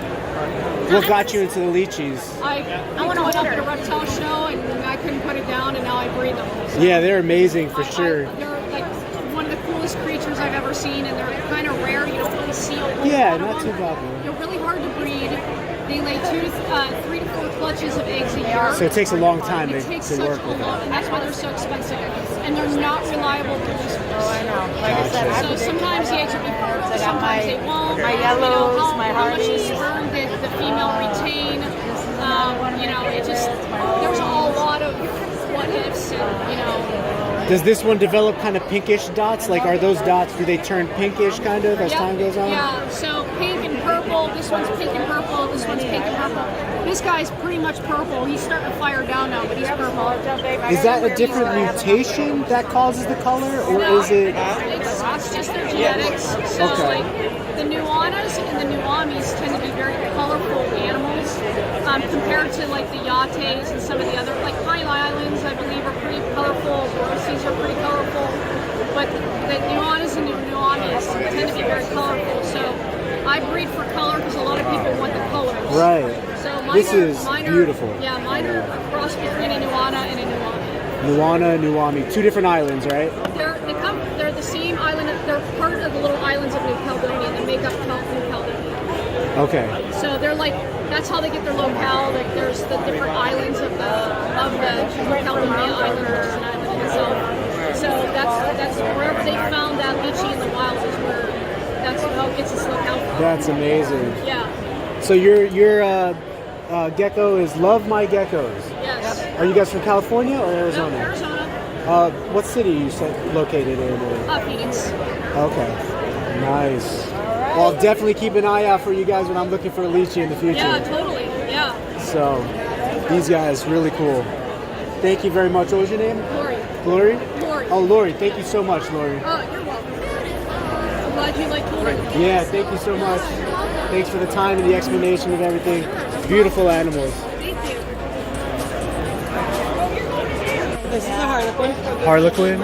What got you into the Leechies? I went up at a reptile show, and I couldn't put it down, and now I breed them. So Yeah, they're amazing for sure. they're like one of the coolest creatures I've ever seen, and they're kind of rare. You don't really see a whole Yeah, lot of not them. too popular. They're really hard to breed. They lay 3 to 4 clutches of eggs a year. So it takes a long time It to takes work such a with long, them. and that's why they're so expensive. And they're not reliable producers. Gotcha. So sometimes the eggs will be fertile, sometimes they won't. my yellows, how, my how much hardies. sperm did the female retain? It just, there's a lot of what ifs, and Does this one develop kind of pinkish dots? Like, are those dots, do they turn pinkish kind of as time goes on? Yeah, so pink and purple. This one's pink and purple. This one's pink and purple. This guy's pretty much purple. He's starting to fire down now, but he's purple. Is that a different mutation that causes the color, or No, is it? It's just their genetics. So Okay. like the Nuanas and the Nuamis tend to be very colorful animals compared to like the Yates and some of the other, like Pine Islands, I believe, are pretty colorful. Boas are pretty colorful. But the Nuanas and the Nuamis tend to be very colorful. So I breed for color because a lot of people want the colors. Right. So This is mine beautiful. Yeah, mine are a cross between a Nuana and a Nuami. Nuana, Nuami, 2 different islands, right? They're the same island. They're part of the little islands of New Caledonia that make up New Caledonia. Okay. So they're like, that's how they get their locale. Like there's the different islands of the New Caledonia Islanders and island itself. So that's wherever they found that Leechie in the wild is where that's how it gets its locale from. That's amazing. Yeah. So your gecko is Love My Geckos. Yes. Are you guys from California or Arizona? No, Arizona. What city are you located in? Phoenix. Okay. Nice. Well, I'll definitely keep an eye out for you guys when I'm looking for a Leechie in the future. Yeah, totally. Yeah. So, these guys, really cool. Thank you very much. What was your name? Lori. Glory? Lori. Oh, Lori. Thank you so much, Lori. Oh, you're welcome. I'm glad you like Lori. Yeah, thank you so much. Thanks for the time and the explanation of everything. Beautiful animals. Thank you. This is a Harlequin. Harlequin?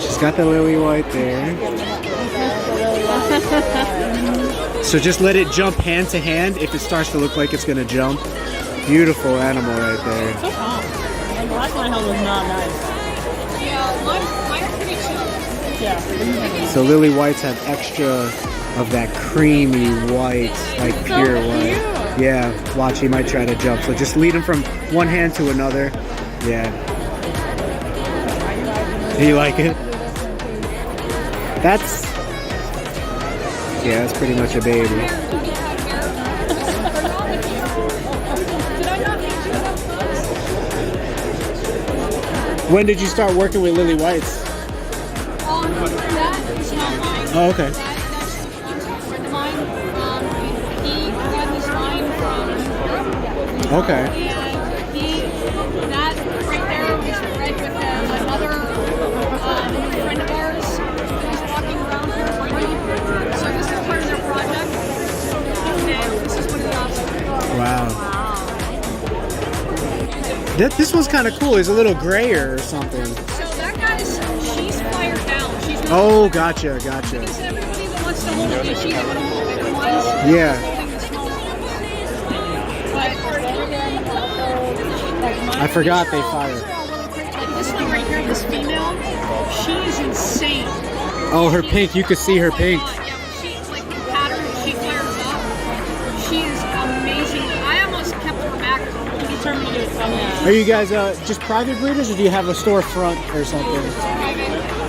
She's got the lily white there. So just let it jump hand to hand if it starts to look like it's going to jump. Beautiful animal right there. So calm. And the last one I held was not nice. Yeah, mine are pretty chill. Yeah. So lily whites have extra of that creamy white, like pure white. Yeah, watch, he might try to jump. So just lead him from one hand to another. Yeah. Do you like it? That's pretty much a baby. When did you start working with lily whites? That is not mine. Oh, okay. That's a friend of mine. He got this line from Europe. Okay. And that right there was bred with another friend of ours who's walking around here breeding. So this is part of their project. And this is what it does. Wow. This one's kind of cool. He's a little grayer or something. So that guy's, she's fired down. She's not Oh, gotcha. Because everybody that wants to hold a leash, they want to hold the bigger ones. Yeah. Holding the smaller ones. But I forgot they fired. like this one right here, this female, she is insane. Oh, her pink. You could see her pink. Yeah, when she, like the pattern that she fires up, she is amazing. I almost kept her back. I'm determined to do it. Are you guys just private breeders, or do you have a storefront or something?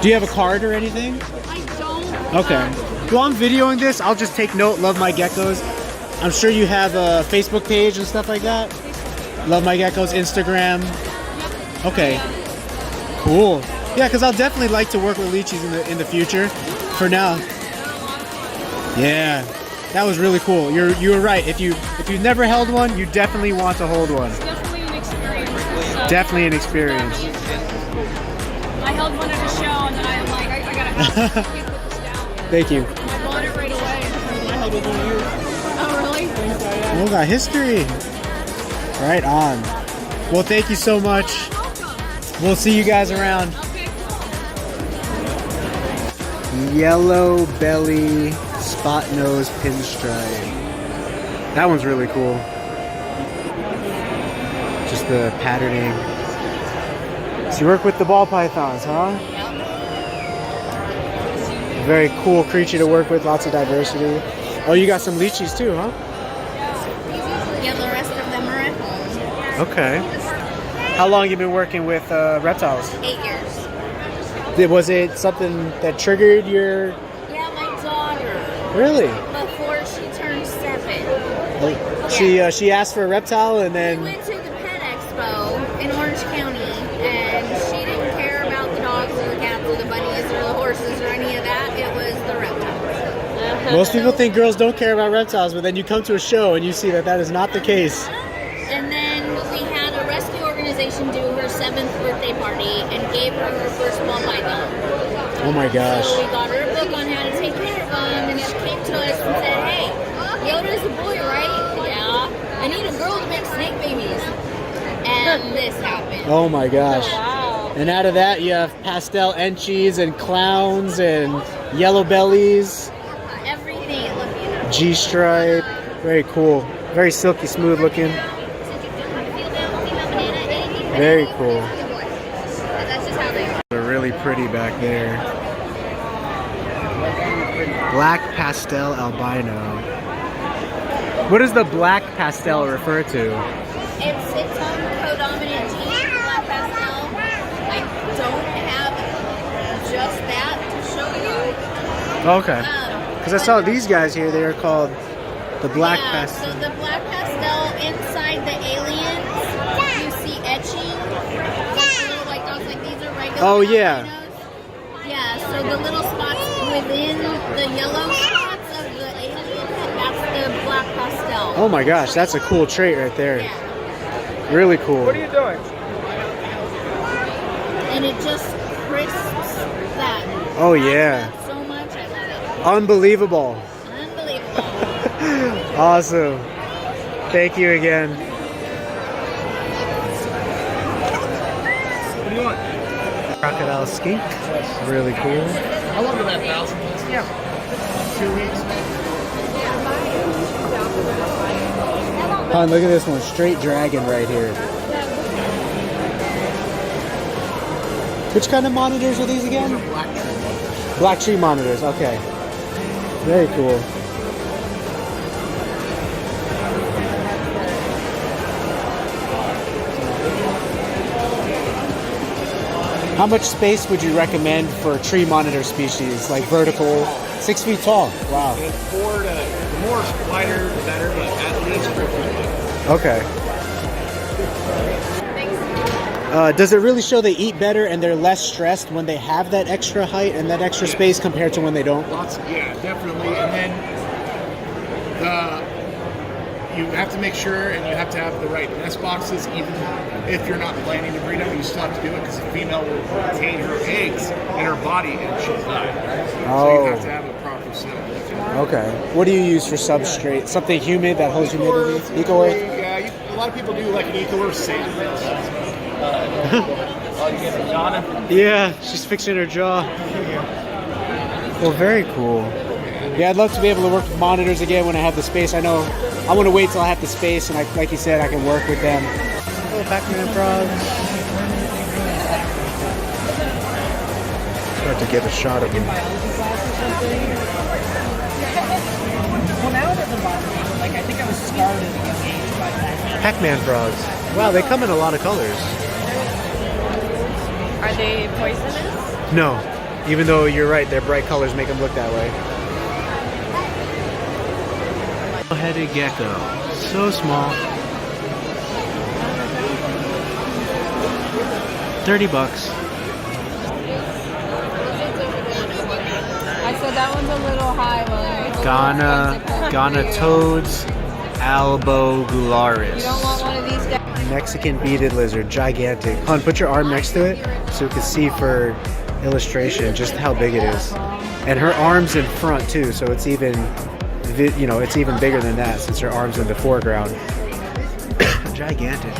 Do you have a card or anything? I don't. Okay. While I'm videoing this, I'll just take note. Love My Geckos. I'm sure you have a Facebook page and stuff like that. Love My Geckos, Instagram. Okay. Cool. Yeah, because I'll definitely like to work with Leechies in the future. For now. Yeah. That was really cool. You were right. If you've never held one, you definitely want to hold one. It's definitely an experience. So Definitely an experience. I held one at a show and then I'm like, I gotta put this down. Thank you. I bought it right away. I held it in years. Oh, really? Oh, got history. Right on. Well, thank you so much. We'll see you guys around. Okay. Yellow belly spot nose pinstripe. That one's really cool. Just the patterning. So you work with the ball pythons, huh? Very cool creature to work with, lots of diversity. Oh, you got some Leechies too, huh? Yeah, the rest of them are at home. Okay. How long you been working with reptiles? 8 years. Was it something that triggered your... Yeah, my daughter. Really? Before she turned 7. Like, she asked for a reptile and We then... went to the pet Most people think girls don't care about reptiles, but then you come to a show and you see that that is not the case. And then we had a rescue organization do her 7th birthday party and gave her her first ball python. Oh my gosh. So we got her a book on how to take care of them, and it came to us and said, hey, Yoda's a boy, right? Yeah. I need a girl to make snake babies. And this happened. Oh my gosh. Wow. And out of that, you have pastel enchies and clowns and yellow bellies. Everything. G-stripe. Very cool. Very silky smooth looking. Very cool. That's just how they are. They're really pretty back there. Black pastel albino. What does the black pastel refer to? It's codominant gene, black pastel. I don't have just that to show you. Okay. Because I saw these guys here, they are called the black pastel. So the black pastel inside the aliens, you see etching. Little white dogs, like these are regular. Oh yeah. albinos. Yeah, so the little spots within the yellow spots of the alien, that's the black pastel. Oh my gosh, that's a cool trait right there. Really cool. What are you doing? And it just crisps that. Oh yeah. So much, I love it. Unbelievable. Unbelievable. Awesome. Thank you again. What do you want? Crocodile skink. Really cool. How long did that 1,000? Yeah. 2 weeks. Hon, look at this one. Straight dragon right here. Which kind of monitors are these again? Black tree monitors. Okay. Very cool. How much space would you recommend for tree monitor species, like vertical, 6 feet tall? Wow. The more wider, the better, but at least 4 feet. Okay. Does it really show they eat better and they're less stressed when they have that extra height and that extra space compared to when they don't? Yeah, definitely. And then you have to make sure, and you have to have the right nest boxes. Even if you're not planning to breed them, you still have to do it because the female will retain her eggs in her body and she'll die. So you have to have a proper setup. Okay. What do you use for substrate? Something humid that holds humidity? Eco-Earth? Yeah, a lot of people do like an Eco-Earth sand mix. Yeah, she's fixing her jaw. Well, very cool. Yeah, I'd love to be able to work with monitors again when I have the space. I know I want to wait till I have the space, and like you said, I can work with them. Little Pac-Man frogs. Start to get a shot of them. Well, now it doesn't bother me. Like, I think I was scarred at a young age by Pac-Man. Pac-Man frogs. Wow, they come in a lot of colors. Are they poisonous? No, even though you're right, their bright colors make them look that way. Headed gecko, so small. $30. I said that one's a little high. Ghana toads, albogularis. You don't want one of these guys. Mexican beaded lizard, gigantic. Hon, put your arm next to it so you can see for illustration just how big it is. And her arm's in front too, so it's even, you know, it's even bigger than that since her arm's in the foreground. Gigantic.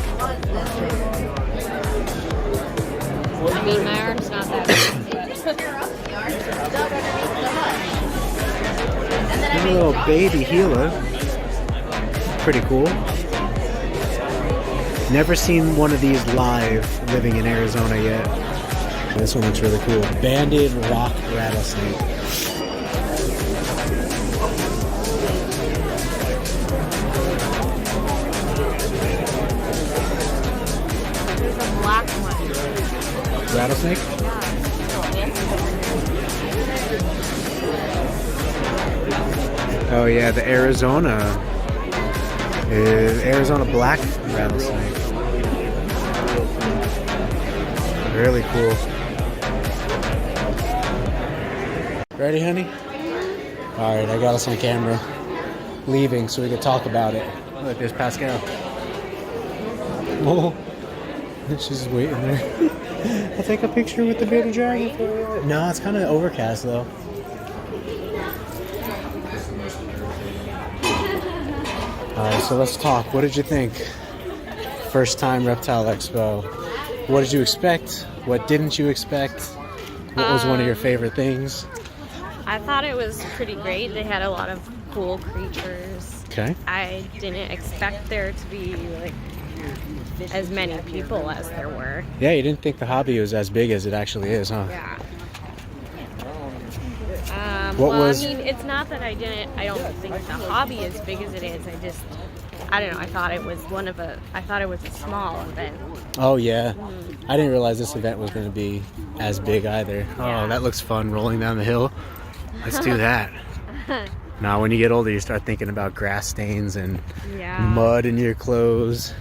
I mean, my arm's not that big. There's a little baby Gila. Pretty cool. Never seen one of these live living in Arizona yet. This one looks really cool. Banded rock rattlesnake. There's a black one. Rattlesnake? Oh yeah, the Arizona black rattlesnake. Really cool. Ready, honey? All right, I got us on camera leaving so we could talk about it. Look, there's Pascal. Oh, she's just waiting there. I'll take a picture with the bearded dragon for you. No, it's kind of overcast though. All right, so let's talk. What did you think? First time Reptile Expo. What did you expect? What didn't you expect? What was one of your favorite things? I thought it was pretty great. They had a lot of cool creatures. Okay. I didn't expect there to be like as many people as there were. Yeah, you didn't think the hobby was as big as it actually is, huh? Yeah. What well, was... I mean, it's not that I don't think the hobby is big as it is. I don't know. I thought it was a small event. Oh yeah. I didn't realize this event was going to be as big either. Oh, that looks fun, rolling down the hill. Let's do that. Now, when you get older, you start thinking about grass stains and mud in your clothes.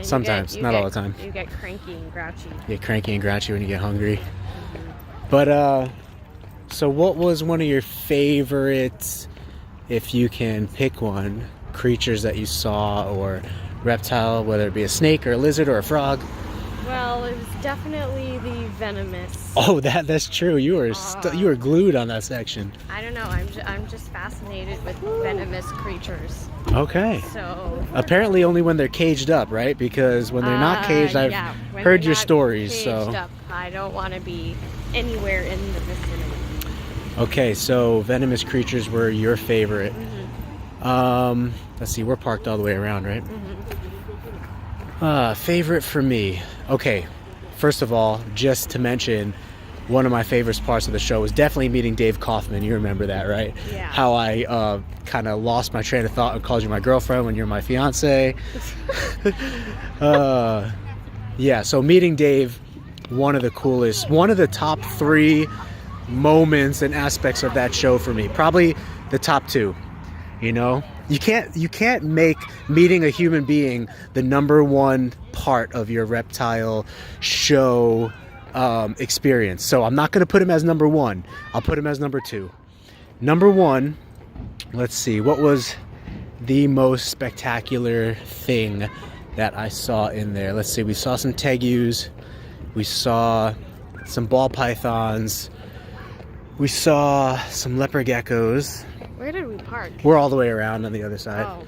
Sometimes, not all the time. You get cranky and grouchy. You get cranky and grouchy when you get hungry. But, so what was one of your favorites, if you can pick one, creatures that you saw, or reptile, whether it be a snake or a lizard or a frog? Well, it was definitely the venomous. Oh, that's true. You were glued on that section. I don't know. I'm just fascinated with venomous creatures. Okay. So apparently, only when they're caged up, right? Because when they're not caged, I've heard your stories. Caged so up, I don't want to be anywhere in the vicinity. Okay, so venomous creatures were your favorite. Let's see. We're parked all the way around, right? Favorite for me. Okay, first of all, just to mention, one of my favorite parts of the show was definitely meeting Dave Kaufman. You remember that, right? Yeah. How I kind of lost my train of thought and called you my girlfriend when you're my fiance. Yeah, so meeting Dave, one of the top 3 moments and aspects of that show for me. Probably the top 2. You know, you can't make meeting a human being the #1 part of your reptile show experience. So I'm not going to put him as #1. I'll put him as #2. #1, let's see, what was the most spectacular thing that I saw in there? Let's see, we saw some tegus, we saw some ball pythons, we saw some leopard geckos. Where did we park? We're all the way around on the other side. Oh.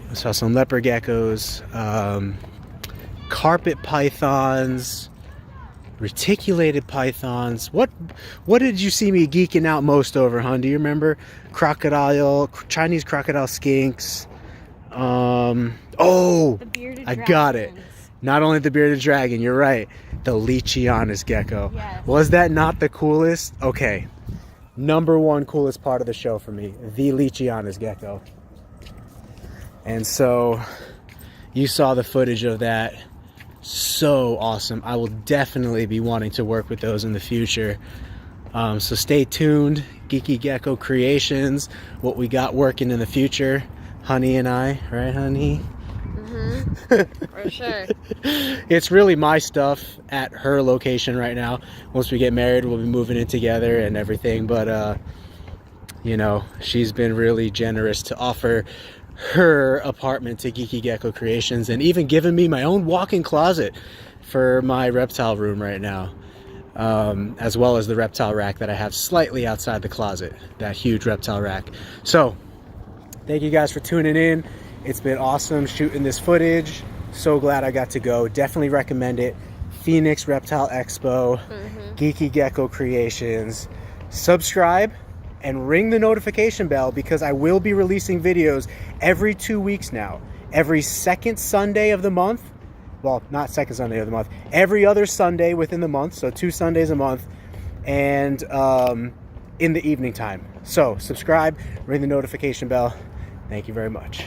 I saw some leopard geckos, carpet pythons, reticulated pythons. What did you see me geeking out most over, hon? Do you remember? Chinese crocodile skinks. Oh, I got it. Not only the bearded dragon, you're right. The Leechies gecko. Yes. Was that not the coolest? Okay. #1 coolest part of the show for me, the Leechies gecko. And so you saw the footage of that. So awesome. I will definitely be wanting to work with those in the future. So stay tuned. Geeky Gecko Creations, what we got working in the future. Honey and I, right, honey? For sure. It's really my stuff at her location right now. Once we get married, we'll be moving in together and everything. But, you know, she's been really generous to offer her apartment to Geeky Gecko Creations and even given me my own walk-in closet for my reptile room right now. As well as the reptile rack that I have slightly outside the closet. That huge reptile rack. So, thank you guys for tuning in. It's been awesome shooting this footage. So glad I got to go. Definitely recommend it. Phoenix Reptile Expo, Geeky Gecko Creations. Subscribe and ring the notification bell because I will be releasing videos every 2 weeks now. Every second Sunday of the month. Well, not second Sunday of the month. Every other Sunday within the month. So 2 Sundays a month. And in the evening time. So subscribe, ring the notification bell. Thank you very much.